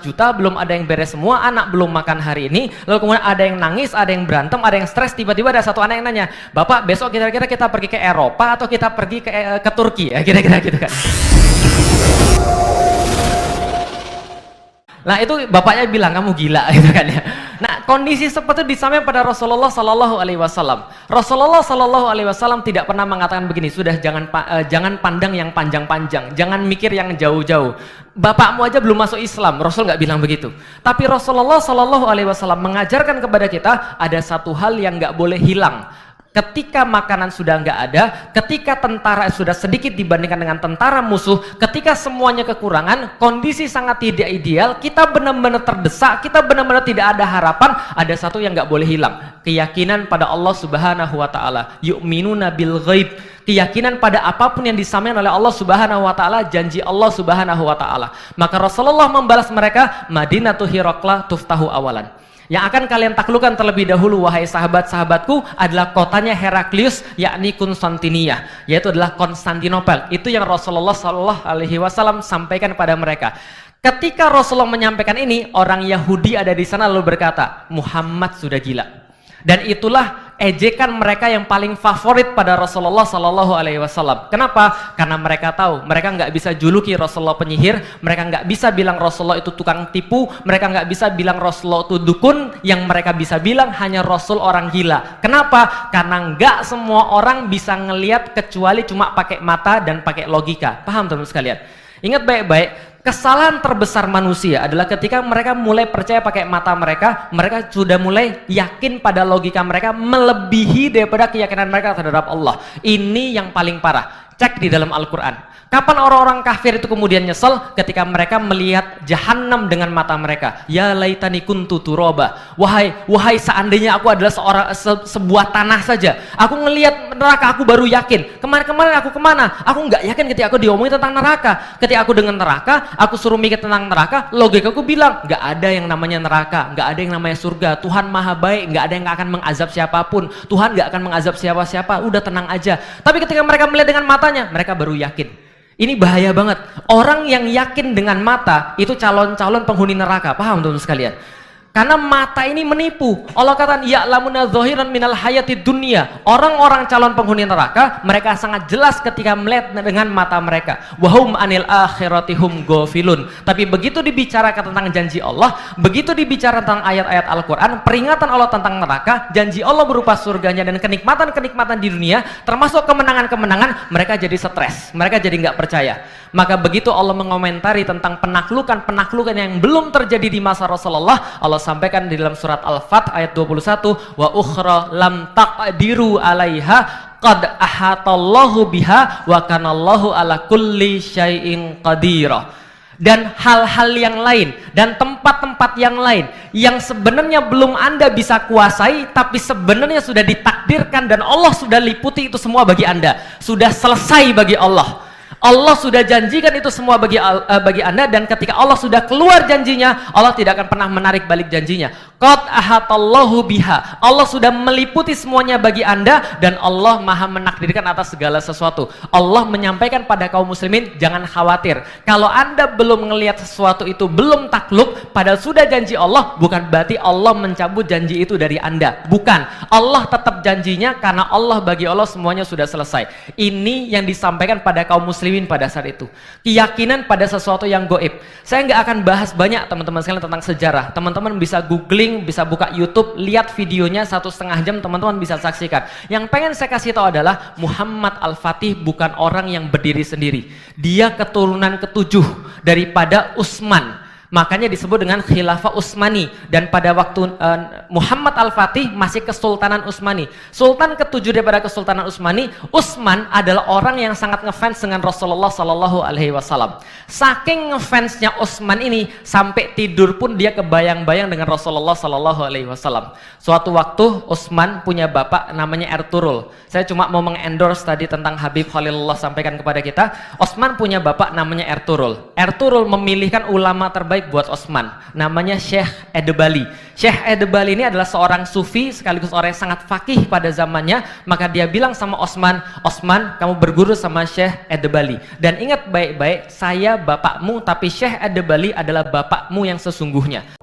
juta, belum ada yang beres semua, anak belum makan hari ini, lalu kemudian ada yang nangis, ada yang berantem, ada yang stres, tiba-tiba ada satu anak yang nanya, Bapak besok kira-kira kita pergi ke Eropa atau kita pergi ke Turki ya, kira-kira gitu kan. Nah itu bapaknya bilang kamu gila gitu kan ya. Nah kondisi seperti itu disampaikan pada Rasulullah Sallallahu Alaihi Wasallam. Rasulullah Sallallahu Alaihi Wasallam tidak pernah mengatakan begini, sudah jangan pandang yang panjang-panjang, jangan mikir yang jauh-jauh. Bapakmu aja belum masuk Islam, Rasul nggak bilang begitu. Tapi Rasulullah Sallallahu Alaihi Wasallam mengajarkan kepada kita ada satu hal yang nggak boleh hilang. Ketika makanan sudah nggak ada, ketika tentara sudah sedikit dibandingkan dengan tentara musuh, ketika semuanya kekurangan, kondisi sangat tidak ideal, kita benar-benar terdesak, kita benar-benar tidak ada harapan, ada satu yang nggak boleh hilang, keyakinan pada Allah Subhanahu wa Ta'ala. Yu'minuna bil ghaib, keyakinan pada apapun yang disampaikan oleh Allah Subhanahu wa Ta'ala, janji Allah Subhanahu wa Ta'ala. Maka Rasulullah membalas mereka, Madinatu Hiraqla tuftahu awalan. Yang akan kalian taklukkan terlebih dahulu wahai sahabat-sahabatku adalah kotanya Heraklius, yakni Konstantinia, yaitu adalah Konstantinopel. Itu yang Rasulullah Shallallahu Alaihi Wasallam sampaikan pada mereka. Ketika Rasulullah menyampaikan ini, orang Yahudi ada di sana lalu berkata, Muhammad sudah gila. Dan itulah ejekan mereka yang paling favorit pada Rasulullah Sallallahu Alaihi Wasallam. Kenapa? Karena mereka tahu mereka nggak bisa juluki Rasulullah penyihir, mereka nggak bisa bilang Rasulullah itu tukang tipu, mereka nggak bisa bilang Rasulullah itu dukun. Yang mereka bisa bilang hanya Rasul orang gila. Kenapa? Karena nggak semua orang bisa ngelihat kecuali cuma pakai mata dan pakai logika. Paham teman-teman sekalian? Ingat baik-baik. Kesalahan terbesar manusia adalah ketika mereka mulai percaya pakai mata mereka, mereka sudah mulai yakin pada logika mereka melebihi daripada keyakinan mereka terhadap Allah. Ini yang paling parah. Cek di dalam Al-Quran. Kapan orang-orang kafir itu kemudian nyesel? Ketika mereka melihat jahanam dengan mata mereka. Ya laitani kuntu turoba. Wahai seandainya aku adalah sebuah tanah saja. Aku ngelihat neraka, aku baru yakin. Kemarin-kemarin aku kemana? Aku nggak yakin ketika aku diomongin tentang neraka. Ketika aku dengan neraka, aku suruh mikir tentang neraka, logikaku bilang, nggak ada yang namanya neraka, nggak ada yang namanya surga. Tuhan maha baik, nggak ada yang akan mengazab siapapun. Tuhan nggak akan mengazab siapa-siapa. Udah tenang aja. Tapi ketika mereka melihat dengan matanya, mereka baru yakin. Ini bahaya banget. Orang yang yakin dengan mata itu calon-calon penghuni neraka. Paham teman-teman sekalian? Karena mata ini menipu. Allah kata, ya'lamuna dzahiran minal hayati dunya. Orang-orang calon penghuni neraka, mereka sangat jelas ketika melihat dengan mata mereka. Wahum anil akhiratihum ghafilun. Tapi begitu dibicarakan tentang janji Allah, begitu dibicara tentang ayat-ayat Al-Quran, peringatan Allah tentang neraka, janji Allah berupa surganya dan kenikmatan-kenikmatan di dunia, termasuk kemenangan-kemenangan, mereka jadi stres. Mereka jadi nggak percaya. Maka begitu Allah mengomentari tentang penaklukan-penaklukan yang belum terjadi di masa Rasulullah, Allah sampaikan di dalam surat Al-Fat ayat 21, wa ukhra lam taqdiru alaiha qad ahatallahu biha wa kanallahu ala kulli syai'in qadira. Dan hal-hal yang lain dan tempat-tempat yang lain yang sebenarnya belum Anda bisa kuasai, tapi sebenarnya sudah ditakdirkan dan Allah sudah liputi itu semua bagi Anda, sudah selesai bagi Allah. Allah sudah janjikan itu semua bagi Anda, dan ketika Allah sudah keluar janjinya, Allah tidak akan pernah menarik balik janjinya. Qad ahatallahu biha. Allah sudah meliputi semuanya bagi Anda, dan Allah maha menakdirkan atas segala sesuatu. Allah menyampaikan pada kaum muslimin, jangan khawatir. Kalau Anda belum melihat sesuatu itu belum takluk, padahal sudah janji Allah, bukan berarti Allah mencabut janji itu dari Anda. Bukan. Allah tetap janjinya karena Allah, bagi Allah semuanya sudah selesai. Ini yang disampaikan pada kaum muslimin pada saat itu. Keyakinan pada sesuatu yang goib. Saya nggak akan bahas banyak teman-teman sekalian tentang sejarah. Teman-teman bisa googling, bisa buka YouTube, lihat videonya 1,5 jam, teman-teman bisa saksikan. Yang pengen saya kasih tahu adalah Muhammad Al-Fatih bukan orang yang berdiri sendiri. Dia keturunan ketujuh daripada Utsman. Makanya disebut dengan Khilafah Utsmani. Dan pada waktu Muhammad Al-Fatih masih Kesultanan Utsmani. Sultan ketujuh daripada Kesultanan Utsmani, Utsman adalah orang yang sangat ngefans dengan Rasulullah Sallallahu Alaihi Wasallam. Saking ngefansnya Utsman ini, sampai tidur pun dia kebayang-bayang dengan Rasulullah Sallallahu Alaihi Wasallam. Suatu waktu Utsman punya bapak namanya Ertugrul. Saya cuma mau mengendorse tadi tentang Habib Khalilullah sampaikan kepada kita. Utsman punya bapak namanya Ertugrul. Ertugrul memilihkan ulama terbaik terbaik buat Osman, namanya Syekh Edebali. Syekh Edebali ini adalah seorang sufi sekaligus orang yang sangat fakih pada zamannya. Maka dia bilang sama Osman, Osman kamu berguru sama Syekh Edebali, dan ingat baik-baik, saya bapakmu tapi Syekh Edebali adalah bapakmu yang sesungguhnya.